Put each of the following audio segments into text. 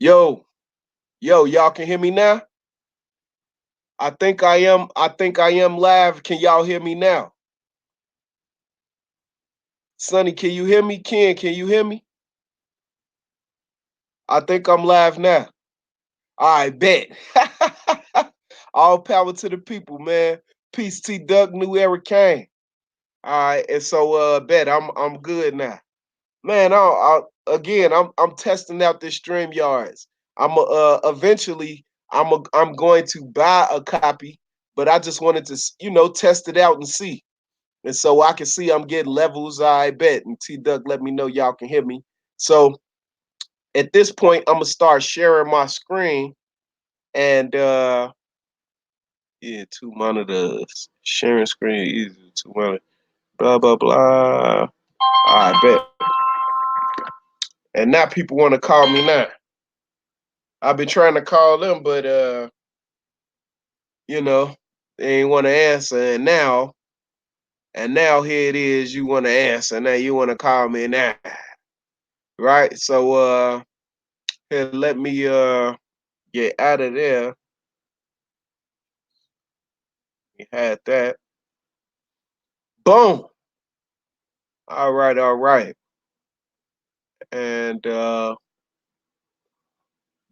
Yo, y'all can hear me now? I think I am live. Can y'all hear me now? Sonny, can you hear me? Ken, can you hear me? I think I'm live now. All right, bet. All power to the people, man. Peace T Duck, New Era Kane. All right, and so bet I'm good now. Man, I'm testing out this stream yards. Eventually I'm going to buy a copy, but I just wanted to test it out and see. And so I can see I'm getting levels, I bet. And T Duck let me know y'all can hear me. So at this point, I'm gonna start sharing my screen and yeah, two monitors. Sharing screen easy, two monitors, blah blah blah. I bet. And now people want to call me now. I've been trying to call them, but you know, they ain't want to answer. And now here it is, you want to answer. Now you want to call me now. Right? So here, let me get out of there. We had that. Boom. All right, all right. And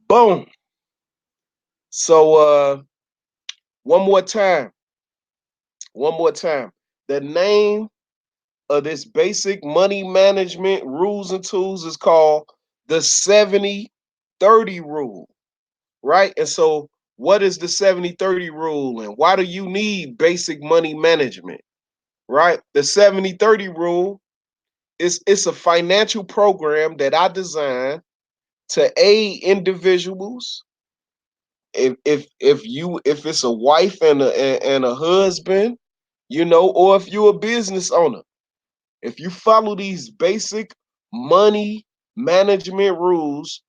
boom. So one more time. One more time. The name of this basic money management rules and tools is called the 70-30 rule. Right? And so what is the 70-30 rule and why do you need basic money management? Right? The 70-30 rule is it's a financial program that I designed to aid individuals. If it's a wife and a husband, or if you're a business owner, if you follow these basic money management rules,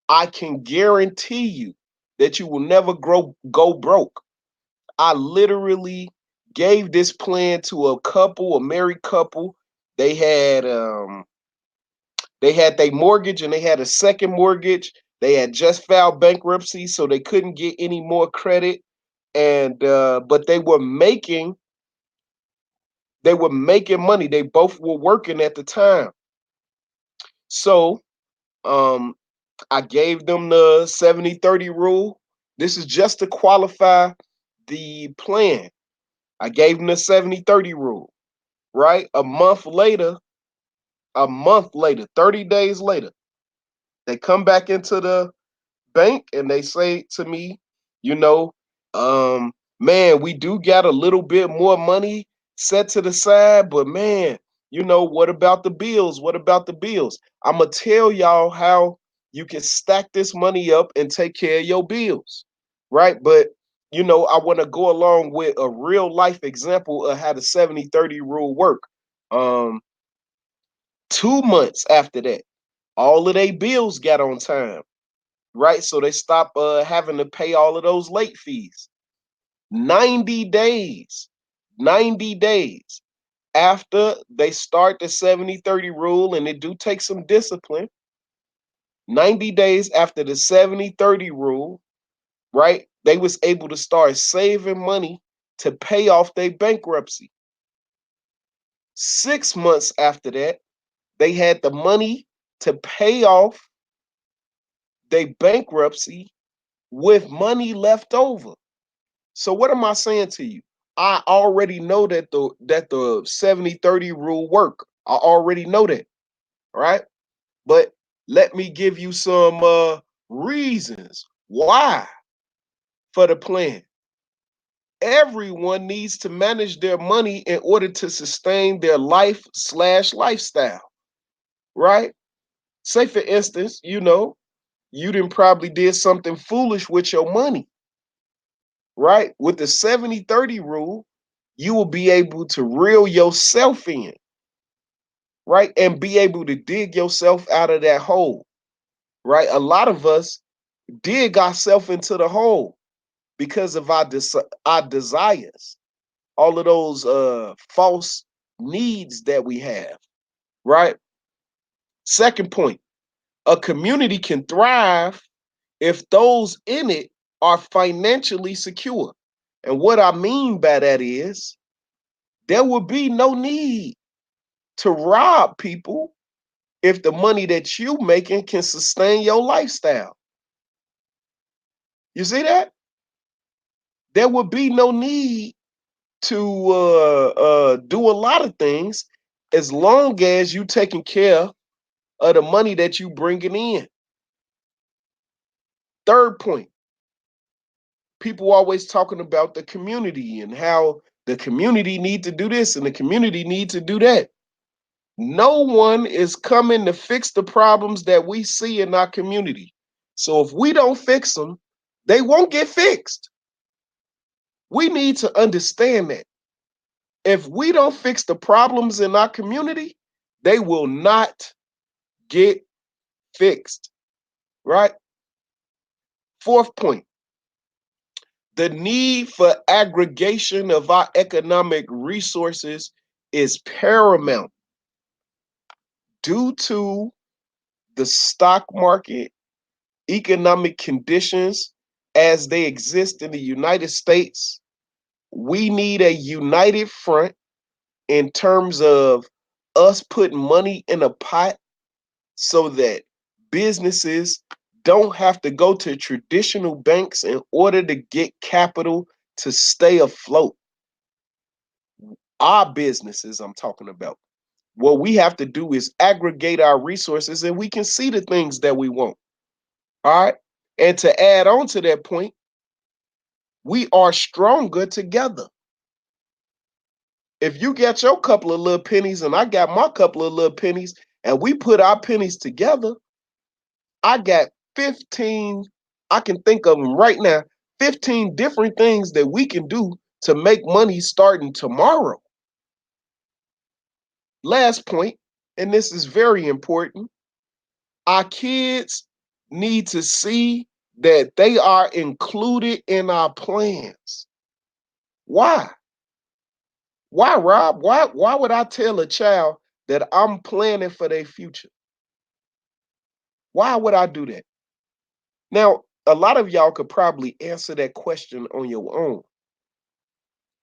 I can guarantee you that you will never go broke. I literally gave this plan to a married couple. They had their mortgage and they had a second mortgage. They had just filed bankruptcy, so they couldn't get any more credit. And but they were making money. They both were working at the time. So um I gave them the 70-30 rule. This is just to qualify the plan. I gave them the 70-30 rule, right? A month later, 30 days later, they come back into the bank and they say to me, you know, man, we do got a little bit more money set to the side, but man, what about the bills? What about the bills? I'm gonna tell y'all how you can stack this money up and take care of your bills, right? But I want to go along with a real life example of how the 70-30 rule work. Um, 2 months after that, all of their bills got on time, right? So they stop having to pay all of those late fees. 90 days, 90 days after they start the 70-30 rule, and it do take some discipline. 90 days after the 70-30 rule, right? They was able to start saving money to pay off their bankruptcy. 6 months after that, they had the money to pay off their bankruptcy with money left over. So what am I saying to you? I already know that the 70-30 rule work. I already know that, right? But let me give you some reasons why for the plan. Everyone needs to manage their money in order to sustain their life/lifestyle, right? Say for instance, you didn't probably did something foolish with your money, right? With the 70-30 rule, you will be able to reel yourself in, right? And be able to dig yourself out of that hole, right? A lot of us dig ourselves into the hole because of our desires, all of those false needs that we have, right? Second point, a community can thrive if those in it are financially secure. And what I mean by that is there would be no need to rob people if the money that you making can sustain your lifestyle. You see that? There would be no need to do a lot of things as long as you taking care of the money that you bringing in. Third point, people always talking about the community and how the community need to do this and the community need to do that. No one is coming to fix the problems that we see in our community. So if we don't fix them, they won't get fixed. We need to understand that. If we don't fix the problems in our community, they will not get fixed, right? Fourth point, the need for aggregation of our economic resources is paramount due to the stock market, economic conditions as they exist in the United States. We need a united front in terms of us putting money in a pot so that businesses don't have to go to traditional banks in order to get capital to stay afloat. Our businesses, I'm talking about. What we have to do is aggregate our resources and we can see the things that we want. All right. And to add on to that point, we are stronger together. If you get your couple of little pennies and I got my couple of little pennies and we put our pennies together, I got 15, I can think of them right now, 15 different things that we can do to make money starting tomorrow. Last point, and this is very important, our kids need to see that they are included in our plans. Why? Why, Rob? Why would I tell a child that I'm planning for their future? Why would I do that? Now, a lot of y'all could probably answer that question on your own,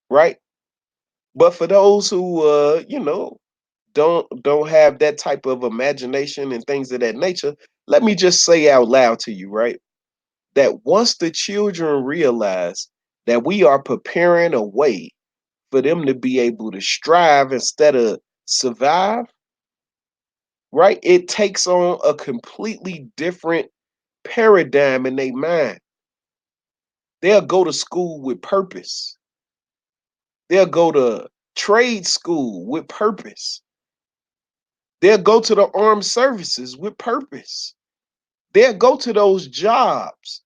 right? But for those who don't have that type of imagination and things of that nature, let me just say out loud to you, right? That once the children realize that we are preparing a way for them to be able to strive instead of survive, right? It takes on a completely different paradigm in their mind. They'll go to school with purpose. They'll go to trade school with purpose. They'll go to the armed services with purpose. They'll go to those jobs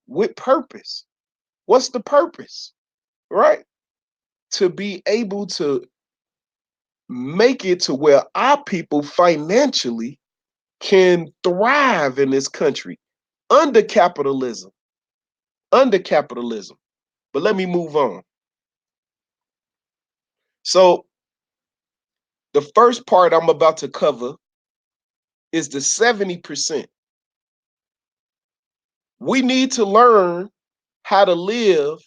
with purpose. What's the purpose? Right? To be able to make it to where our people financially can thrive in this country under capitalism. Under capitalism. But let me move on. So, the first part I'm about to cover is the 70%. We need to learn how to live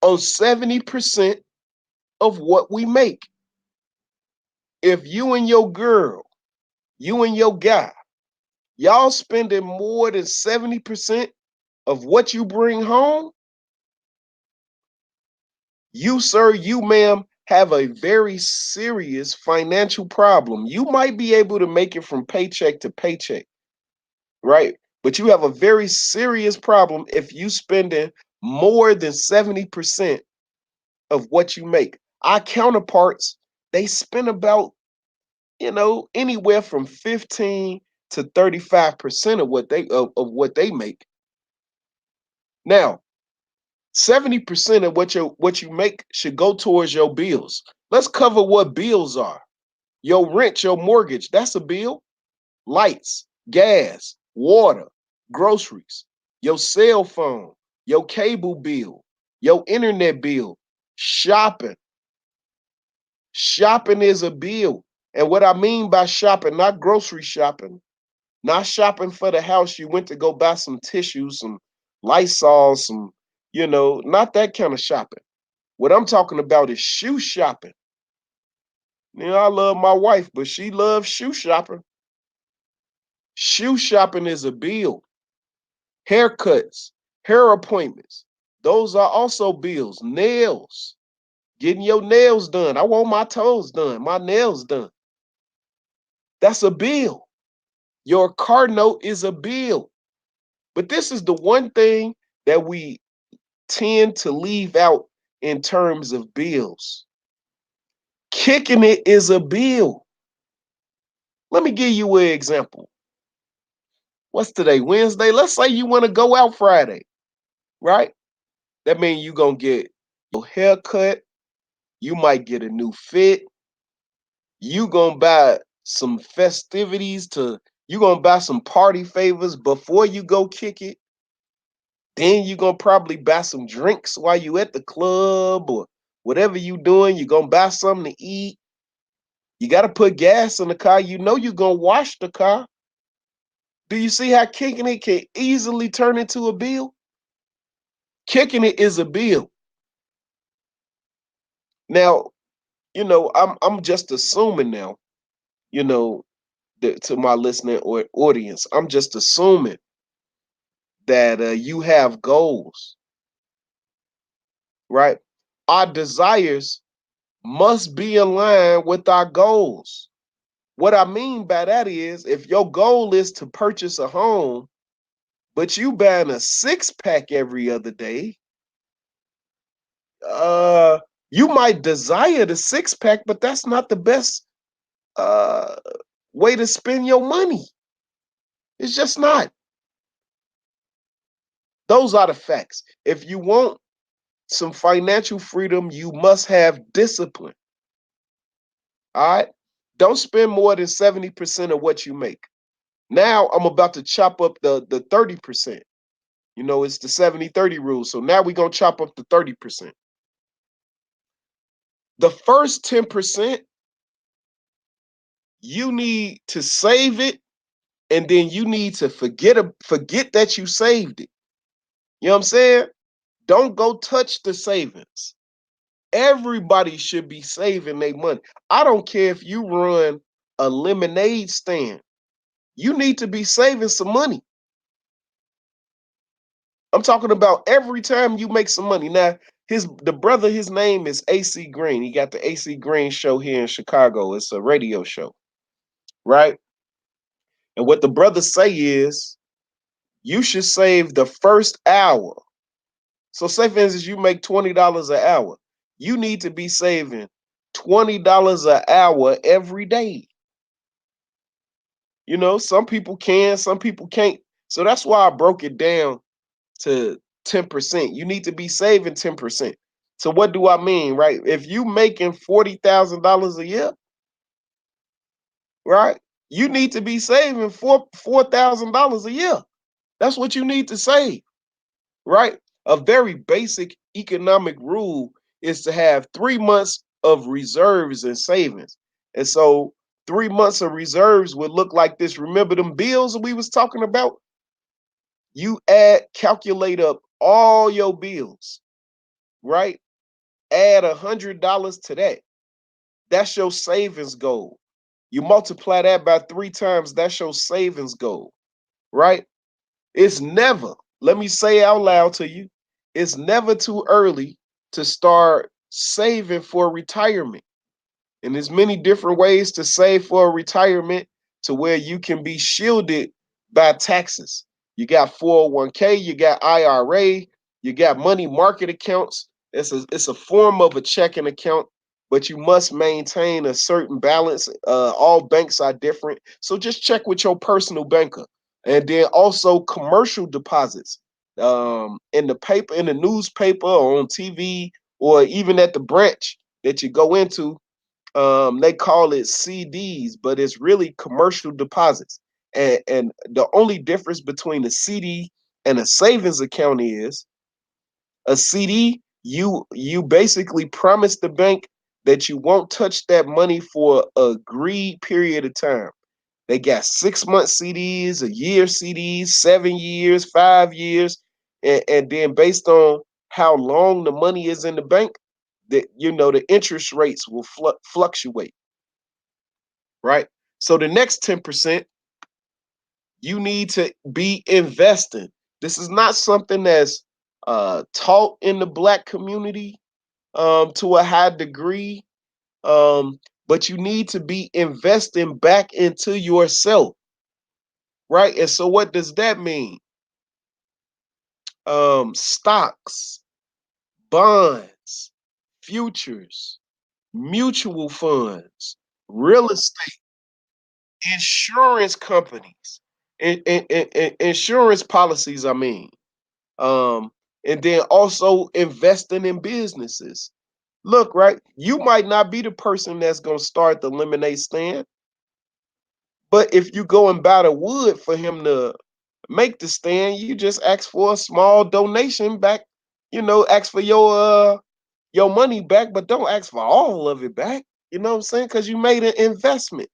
on 70% of what we make. If you and your girl, you and your guy, y'all spending more than 70% of what you bring home, you, sir, you, ma'am, have a very serious financial problem. You might be able to make it from paycheck to paycheck, right? But you have a very serious problem if you spending more than 70% of what you make. Our counterparts, they spend about, anywhere from 15 to 35% of what they make. Now, 70% of what you make should go towards your bills. Let's cover what bills are. Your rent, your mortgage, that's a bill. Lights, gas, water, groceries, your cell phone, your cable bill, your internet bill, shopping. Shopping is a bill. And what I mean by shopping, not grocery shopping, Not shopping for the house. You went to go buy some tissue, some Lysol, some, not that kind of shopping. What I'm talking about is shoe shopping. I love my wife, but she loves shoe shopping. Shoe shopping is a bill. Haircuts, hair appointments, those are also bills. Nails, getting your nails done. I want my toes done, my nails done. That's a bill. Your car note is a bill. But this is the one thing that we tend to leave out in terms of bills. Kicking it is a bill. Let me give you an example. What's today? Wednesday. Let's say you want to go out Friday, right? That means you're going to get your haircut. You might get a new fit. You going to buy some festivities you going to buy some party favors before you go kick it. Then you're going to probably buy some drinks while you at the club or whatever you doing. You're going to buy something to eat. You got to put gas in the car. You know you're going to wash the car. Do you see how kicking it can easily turn into a bill? Kicking it is a bill. Now, I'm just assuming now, you know, to my listening or audience, I'm just assuming that you have goals, right? Our desires must be in line with our goals. What I mean by that is if your goal is to purchase a home, but you buying a six-pack every other day, uh, you might desire the six-pack, but that's not the best uh, way to spend your money. It's just not. Those are the facts. If you want some financial freedom, you must have discipline. All right. Don't spend more than 70% of what you make. Now I'm about to chop up the 30%. It's the 70-30 rule. So now we're going to chop up the 30%. The first 10%, you need to save it, and then you need to forget that you saved it. You know what I'm saying? Don't go touch the savings. Everybody should be saving their money. I don't care if you run a lemonade stand. You need to be saving some money. I'm talking about every time you make some money. Now, the brother, his name is AC Green. He got the AC Green show here in Chicago. It's a radio show, right? And what the brother say is you should save the first hour. So say for instance, you make $20 an hour. You need to be saving $20 an hour every day. Some people can, some people can't. So that's why I broke it down to 10%. You need to be saving 10%. So what do I mean, right? If you making $40,000 a year, right? You need to be saving $4,000 a year. That's what you need to save, right? A very basic economic rule is to have 3 months of reserves and savings. And so 3 months of reserves would look like this. Remember them bills we was talking about? You calculate up all your bills, right? Add $100 to that. That's your savings goal. You multiply that by 3 times, that's your savings goal, right? It's never, let me say out loud to you, it's never too early to start saving for retirement. And there's many different ways to save for retirement to where you can be shielded by taxes. You got 401k, you got IRA, you got money market accounts. It's a form of a checking account, but you must maintain a certain balance. All banks are different. So just check with your personal banker. And then also commercial deposits in the paper, in the newspaper, or on TV, or even at the branch that you go into. They call it CDs, but it's really commercial deposits. And the only difference between a CD and a savings account is a CD, you basically promise the bank that you won't touch that money for a agreed period of time. They got 6-month CDs, a year CDs, 7 years, 5 years, and then based on how long the money is in the bank, the interest rates will fluctuate, right? So the next 10%, you need to be investing. This is not something that's taught in the Black community to a high degree, um, but you need to be investing back into yourself, right? And so, what does that mean? Stocks, bonds, futures, mutual funds, real estate, insurance companies, insurance policies. I mean, um, and then also investing in businesses. Look, right, you might not be the person that's gonna start the lemonade stand, but if you go and buy the wood for him to make the stand, you just ask for a small donation back. Ask for your money back, but don't ask for all of it back. You know what I'm saying? Because you made an investment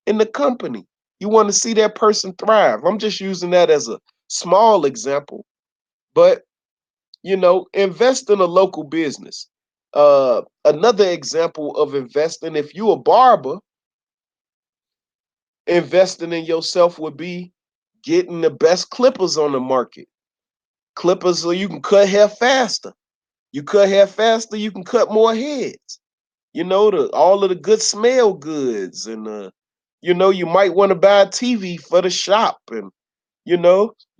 in the company. You want to see that person thrive. I'm just using that as a small example, but invest in a local business. Another example of investing, if you a barber, investing in yourself would be getting the best clippers on the market. Clippers so you can cut hair faster. You cut hair faster, you can cut more heads. All of the good smell goods, and you might want to buy a TV for the shop, and you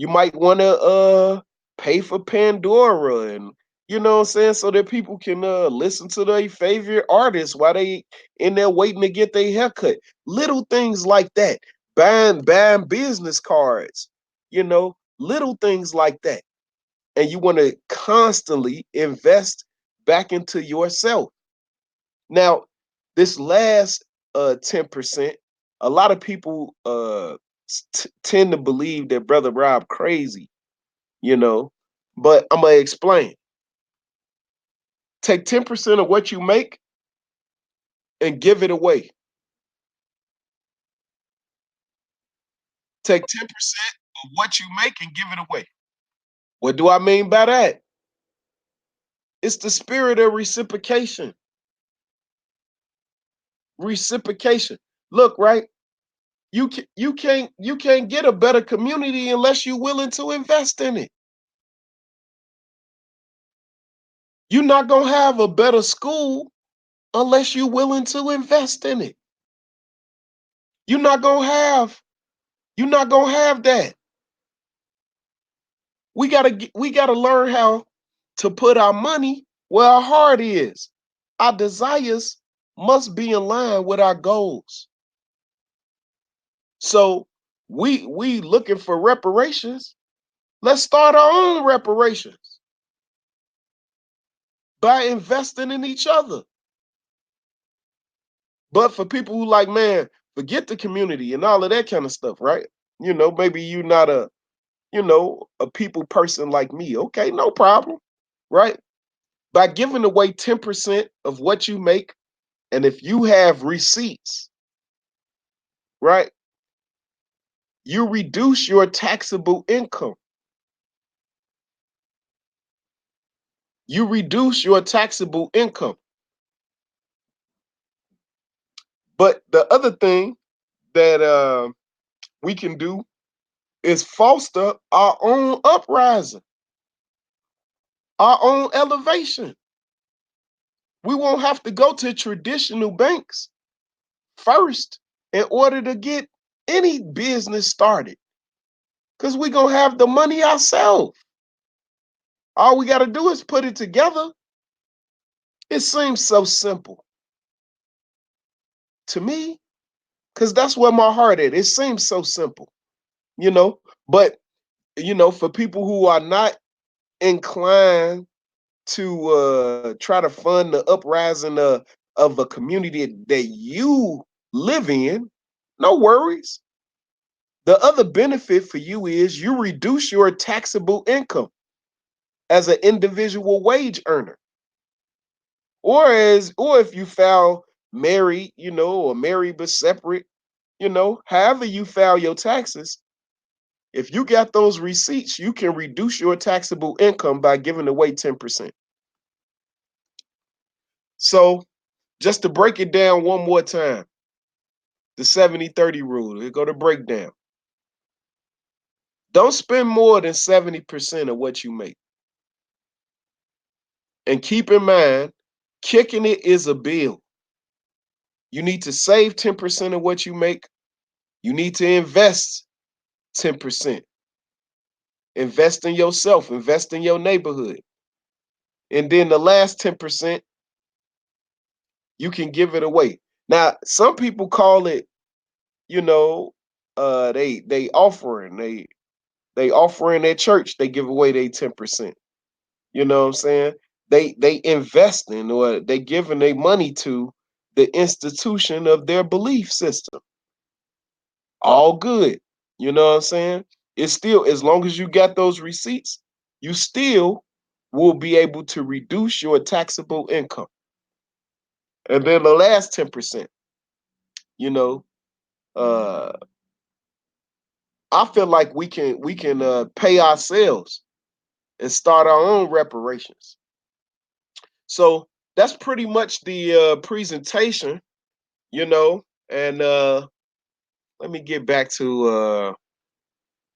might want to pay for Pandora, and what I'm saying, so that people can listen to their favorite artists while they in there waiting to get their haircut. Little things like that. Buying business cards, little things like that. And you want to constantly invest back into yourself. Now, this last 10%, a lot of people tend to believe that Brother Rob crazy, you know, but I'm gonna explain. Take 10% of what you make and give it away. Take 10% of what you make and give it away. What do I mean by that? It's the spirit of reciprocation. Reciprocation. Look, right? You can't get a better community unless you're willing to invest in it. You're not gonna have a better school unless you're willing to invest in it. You're not gonna have you're not gonna have that. We gotta learn how to put our money where our heart is. Our desires must be in line with our goals. So we looking for reparations. Let's start our own reparations by investing in each other. But for people who like, man, forget the community and all of that kind of stuff, right? Maybe you're not a people person like me. Okay, no problem, right? By giving away 10% of what you make, and if you have receipts, right, you reduce your taxable income. You reduce your taxable income. But the other thing that we can do is foster our own uprising, our own elevation. We won't have to go to traditional banks first in order to get any business started, because we're going to have the money ourselves. All we got to do is put it together. It seems so simple to me, because that's where my heart is. It seems so simple, you know. But, for people who are not inclined to try to fund the uprising of a community that you live in, no worries. The other benefit for you is you reduce your taxable income as an individual wage earner, or if you file married, or married but separate, however you file your taxes, if you got those receipts, you can reduce your taxable income by giving away 10%. So just to break it down one more time, the 70-30 rule, we go to breakdown. Don't spend more than 70% of what you make. And keep in mind, kicking it is a bill. You need to save 10% of what you make. You need to invest 10%. Invest in yourself, invest in your neighborhood. And then the last 10%, you can give it away. Now, some people call it, you know, they offering, they offering their church, they give away their 10%. You know what I'm saying? They invest in, or they giving their money to the institution of their belief system. All good. You know what I'm saying? It's still, as long as you got those receipts, you still will be able to reduce your taxable income. And then the last 10%, you know, uh I feel like we can pay ourselves and start our own reparations. So that's pretty much the presentation, you know, and let me get back to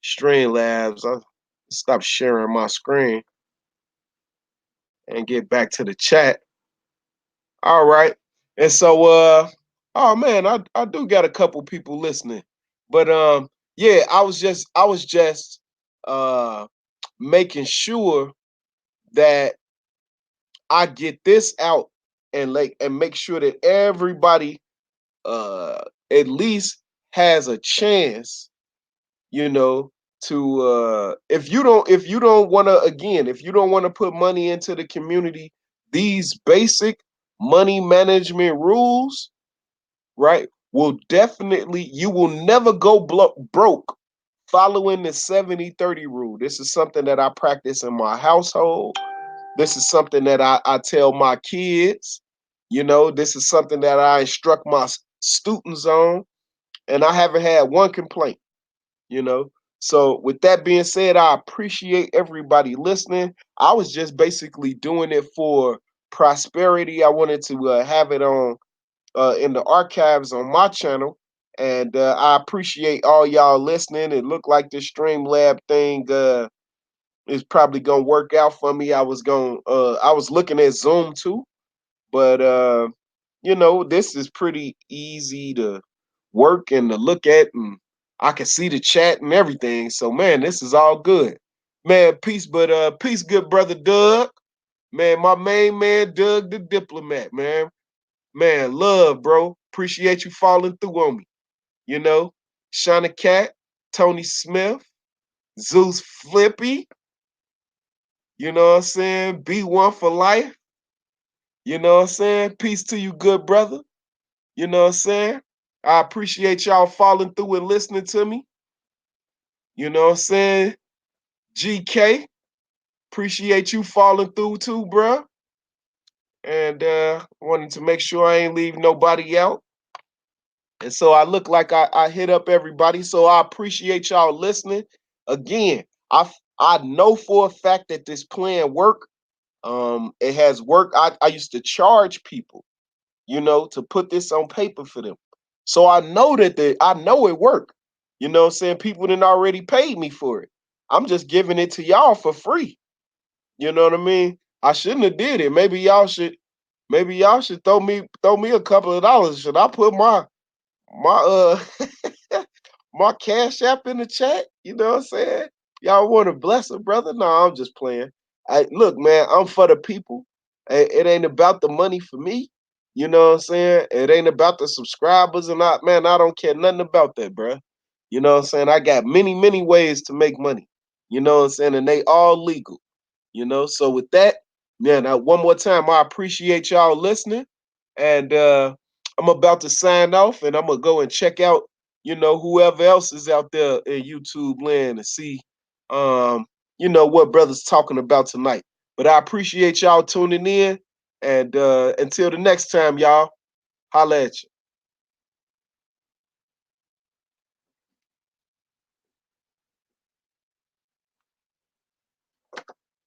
Streamlabs. I stop sharing my screen and get back to the chat. All right. And so oh man, I do got a couple people listening. But yeah, I was just uh making sure that I get this out and make sure that everybody uh at least has a chance, you know, to if you don't want to, again, if you don't want to put money into the community, these basic money management rules, right, will definitely, you will never go broke following the 70-30 rule. This is something that I practice in my household. This is something that I tell my kids. This is something that I instruct my students on, and I haven't had one complaint, you know. So, with that being said, I appreciate everybody listening. I was just basically doing it for prosperity. I wanted to have it on in the archives on my channel. And I appreciate all y'all listening. It looked like this Streamlab thing is probably gonna work out for me. I was looking at Zoom too, but this is pretty easy to work and to look at, and I can see the chat and everything. So man, this is all good. Man, peace, but peace, good brother Doug. Man, my main man, Doug the diplomat, man. Man, love, bro. Appreciate you falling through on me. You know, Shauna Cat, Tony Smith, Zeus Flippy, you know what I'm saying? B1 for life. You know what I'm saying? Peace to you, good brother. You know what I'm saying? I appreciate y'all falling through and listening to me. You know what I'm saying? GK, appreciate you falling through too, bro. And wanted to make sure I ain't leave nobody out. And so I look like I hit up everybody. So I appreciate y'all listening. Again, I know for a fact that this plan work. It has worked. I used to charge people, to put this on paper for them. So I know I know it worked. You know what I'm saying? People didn't already paid me for it. I'm just giving it to y'all for free. You know what I mean? I shouldn't have did it. Maybe y'all should throw me a couple of dollars. Should I put my my cash app in the chat? You know what I'm saying? Y'all want to bless a brother? No, I'm just playing. Look, man, I'm for the people. It ain't about the money for me. You know what I'm saying? It ain't about the subscribers and not, man, I don't care nothing about that, bro. You know what I'm saying? I got many, many ways to make money. You know what I'm saying? And they all legal. So with that, man, one more time, I appreciate y'all listening. And I'm about to sign off, and I'm gonna go and check out, whoever else is out there in YouTube land, and see what brothers talking about tonight. But I appreciate y'all tuning in, and until the next time, y'all, holla at you.